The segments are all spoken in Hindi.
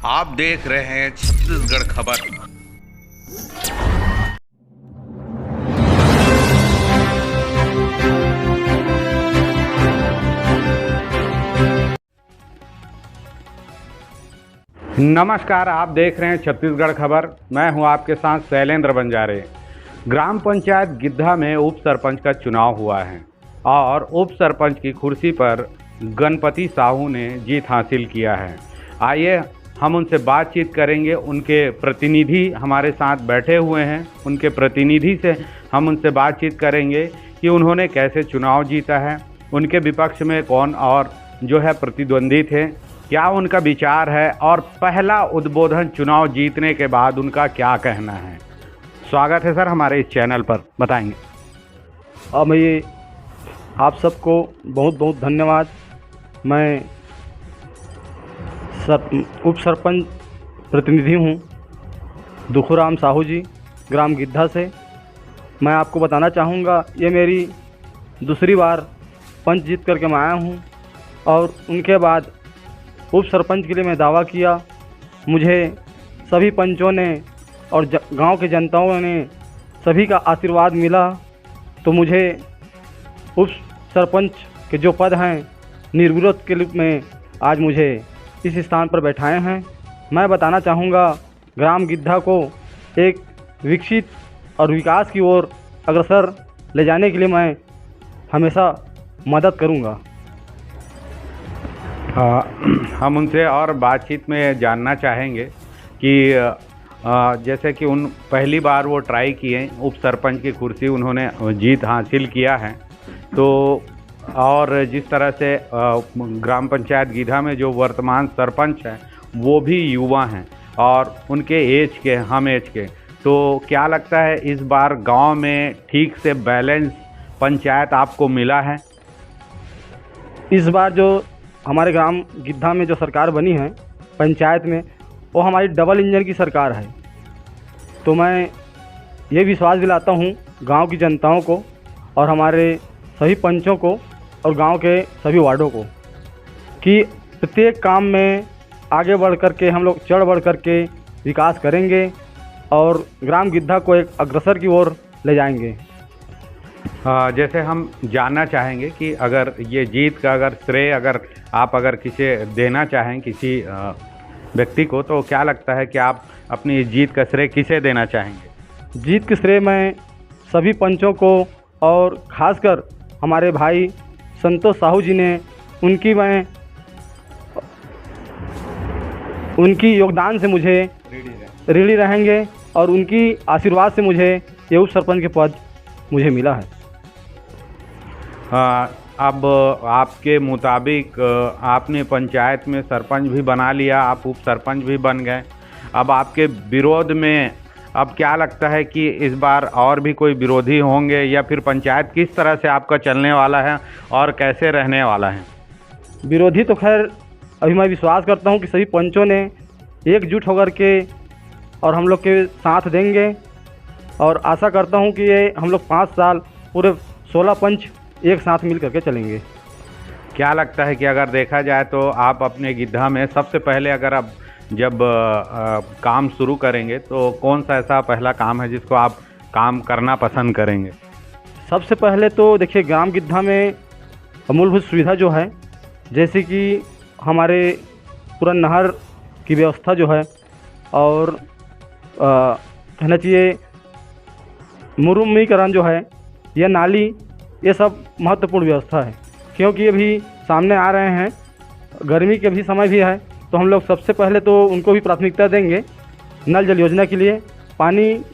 आप देख रहे हैं छत्तीसगढ़ खबर। नमस्कार, आप देख रहे हैं छत्तीसगढ़ खबर। मैं हूं आपके साथ शैलेंद्र बंजारे। ग्राम पंचायत गिद्धा में उप सरपंच का चुनाव हुआ है और उप सरपंच की कुर्सी पर गणपति साहू ने जीत हासिल किया है। आइए हम उनसे बातचीत करेंगे। उनके प्रतिनिधि हमारे साथ बैठे हुए हैं। उनके प्रतिनिधि से हम उनसे बातचीत करेंगे कि उन्होंने कैसे चुनाव जीता है, उनके विपक्ष में कौन और जो है प्रतिद्वंदी थे, क्या उनका विचार है और पहला उद्बोधन चुनाव जीतने के बाद उनका क्या कहना है। स्वागत है सर हमारे इस चैनल पर, बताएंगे। मैं आप सबको बहुत बहुत धन्यवाद। मैं उप सरपंच प्रतिनिधि हूँ दुखुराम साहू जी, ग्राम गिद्धा से। मैं आपको बताना चाहूँगा, ये मेरी दूसरी बार पंच जीत करके मैं आया हूँ और उनके बाद उप सरपंच के लिए मैं दावा किया। मुझे सभी पंचों ने और गांव के जनताओं ने सभी का आशीर्वाद मिला, तो मुझे उप सरपंच के जो पद हैं निर्विरोध के रूप में आज मुझे इस स्थान पर बैठाए हैं। मैं बताना चाहूँगा, ग्राम गिद्धा को एक विकसित और विकास की ओर अग्रसर ले जाने के लिए मैं हमेशा मदद करूँगा। हम उनसे और बातचीत में जानना चाहेंगे कि जैसे कि उन पहली बार वो ट्राई किए उप सरपंच की कुर्सी, उन्होंने जीत हासिल किया है, तो और जिस तरह से ग्राम पंचायत गिद्धा में जो वर्तमान सरपंच हैं वो भी युवा हैं और उनके एज के, हम एज के, तो क्या लगता है इस बार गांव में ठीक से बैलेंस पंचायत आपको मिला है? इस बार जो हमारे ग्राम गिद्धा में जो सरकार बनी है पंचायत में, वो हमारी डबल इंजन की सरकार है। तो मैं ये विश्वास दिलाता हूँ गांव की जनताओं को और हमारे सभी पंचों को और गांव के सभी वार्डों को कि प्रत्येक काम में आगे बढ़ कर के हम लोग चढ़ बढ़ कर के विकास करेंगे और ग्राम गिद्धा को एक अग्रसर की ओर ले जाएंगे। जैसे हम जानना चाहेंगे कि अगर ये जीत का अगर श्रेय अगर किसी देना चाहें किसी व्यक्ति को, तो क्या लगता है कि आप अपनी जीत का श्रेय किसे देना चाहेंगे? जीत के श्रेय मैं सभी पंचों को और ख़ासकर हमारे भाई संतोष साहू जी ने, उनकी योगदान से मुझे ऋणी रहेंगे और उनकी आशीर्वाद से मुझे ये उप सरपंच के पद मुझे मिला है। अब आपके मुताबिक आपने पंचायत में सरपंच भी बना लिया, आप उप सरपंच भी बन गए। अब आपके विरोध में अब क्या लगता है कि इस बार और भी कोई विरोधी होंगे या फिर पंचायत किस तरह से आपका चलने वाला है और कैसे रहने वाला है? विरोधी तो खैर अभी मैं विश्वास करता हूँ कि सभी पंचों ने एकजुट होकर के और हम लोग के साथ देंगे और आशा करता हूँ कि ये हम लोग 5 साल पूरे 16 पंच एक साथ मिल करके चलेंगे। क्या लगता है कि अगर देखा जाए तो आप अपने गिद्धा में सबसे पहले अगर आप जब काम शुरू करेंगे तो कौन सा ऐसा पहला काम है जिसको आप काम करना पसंद करेंगे? सबसे पहले तो देखिए, ग्राम गिद्धा में मूलभूत सुविधा जो है, जैसे कि हमारे पूरा नहर की व्यवस्था जो है और कहना चाहिए मुरम्मीकरण जो है, यह नाली, ये सब महत्वपूर्ण व्यवस्था है। क्योंकि ये भी सामने आ रहे हैं, गर्मी के भी समय भी है, तो हम लोग सबसे पहले तो उनको भी प्राथमिकता देंगे। नल जल योजना के लिए पानी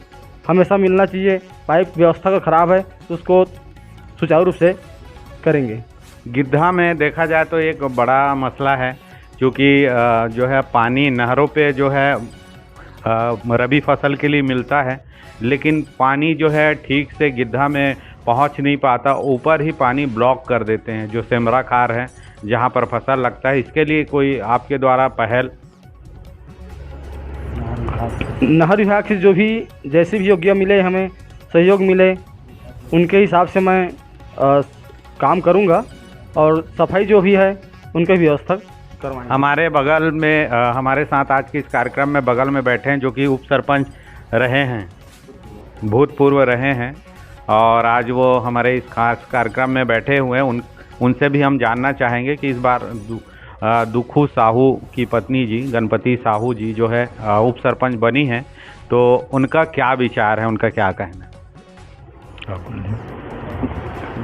हमेशा मिलना चाहिए, पाइप व्यवस्था का ख़राब है तो उसको सुचारू रूप से करेंगे। गिद्धा में देखा जाए तो एक बड़ा मसला है, क्योंकि जो है पानी नहरों पे जो है रबी फसल के लिए मिलता है, लेकिन पानी जो है ठीक से गिद्धा में पहुंच नहीं पाता, ऊपर ही पानी ब्लॉक कर देते हैं जो सेमरा खार है जहां पर फसल लगता है। इसके लिए कोई आपके द्वारा पहल? नहर विभाग से जो भी जैसे भी योग्य मिले, हमें सहयोग मिले, उनके हिसाब से मैं काम करूंगा और सफाई जो भी है उनकी व्यवस्था करवाएंगे। हमारे बगल में हमारे साथ आज के इस कार्यक्रम में बगल में बैठे हैं जो कि उप सरपंच रहे हैं, भूतपूर्व रहे हैं, और आज वो हमारे इस खास कार्यक्रम में बैठे हुए हैं। उनसे भी हम जानना चाहेंगे कि इस बार दुखू साहू की पत्नी जी, गणपति साहू जी जो है उप सरपंच बनी हैं, तो उनका क्या विचार है, उनका क्या कहना है?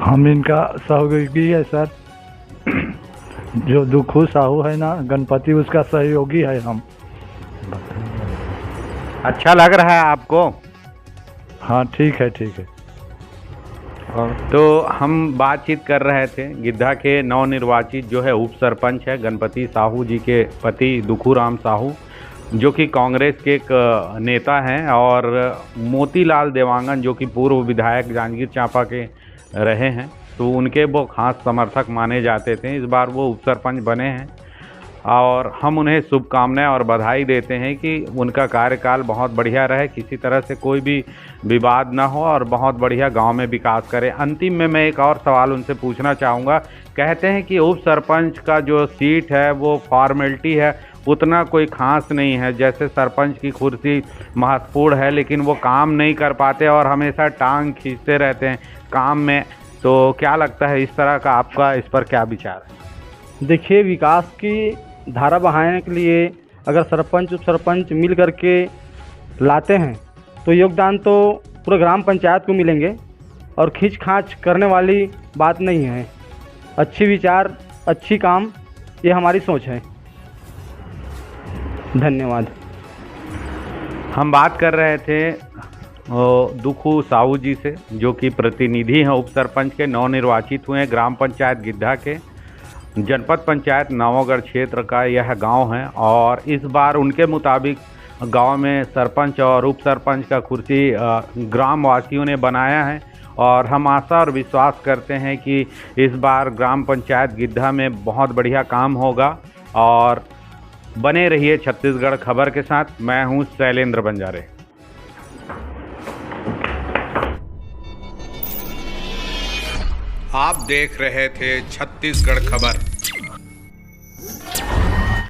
हम इनका सहयोगी है सर। जो दुखू साहू है ना, गणपति उसका सहयोगी है हम। अच्छा लग रहा है आपको? हाँ ठीक है ठीक है। तो हम बातचीत कर रहे थे गिद्धा के नवनिर्वाचित जो है उप सरपंच है गणपति साहू जी के पति दुखूराम साहू, जो कि कांग्रेस के एक नेता हैं, और मोतीलाल देवांगन जो कि पूर्व विधायक जांजगीर चांपा के रहे हैं, तो उनके वो खास समर्थक माने जाते थे। इस बार वो उप सरपंच बने हैं और हम उन्हें शुभकामनाएं और बधाई देते हैं कि उनका कार्यकाल बहुत बढ़िया रहे, किसी तरह से कोई भी विवाद ना हो और बहुत बढ़िया गांव में विकास करे। अंतिम में मैं एक और सवाल उनसे पूछना चाहूँगा। कहते हैं कि उप सरपंच का जो सीट है वो फॉर्मेलिटी है, उतना कोई खास नहीं है, जैसे सरपंच की कुर्सी महत्वपूर्ण है लेकिन वो काम नहीं कर पाते और हमेशा टांग खींचते रहते हैं काम में। तो क्या लगता है, इस तरह का आपका इस पर क्या विचार है? देखिए, विकास की धारा बहाने के लिए अगर सरपंच उप सरपंच मिल करके लाते हैं तो योगदान तो पूरे ग्राम पंचायत को मिलेंगे, और खींच खांच करने वाली बात नहीं है। अच्छी विचार, अच्छी काम, ये हमारी सोच है। धन्यवाद। हम बात कर रहे थे दुखू साहू जी से, जो कि प्रतिनिधि हैं उप सरपंच के, नवनिर्वाचित हुए हैं ग्राम पंचायत गिद्धा के। जनपद पंचायत नवागढ़ क्षेत्र का यह गांव है, और इस बार उनके मुताबिक गांव में सरपंच और उप सरपंच का कुर्सी ग्राम वासियों ने बनाया है, और हम आशा और विश्वास करते हैं कि इस बार ग्राम पंचायत गिद्धा में बहुत बढ़िया काम होगा। और बने रहिए छत्तीसगढ़ खबर के साथ। मैं हूं शैलेंद्र बंजारे। आप देख रहे थे छत्तीसगढ़ खबर।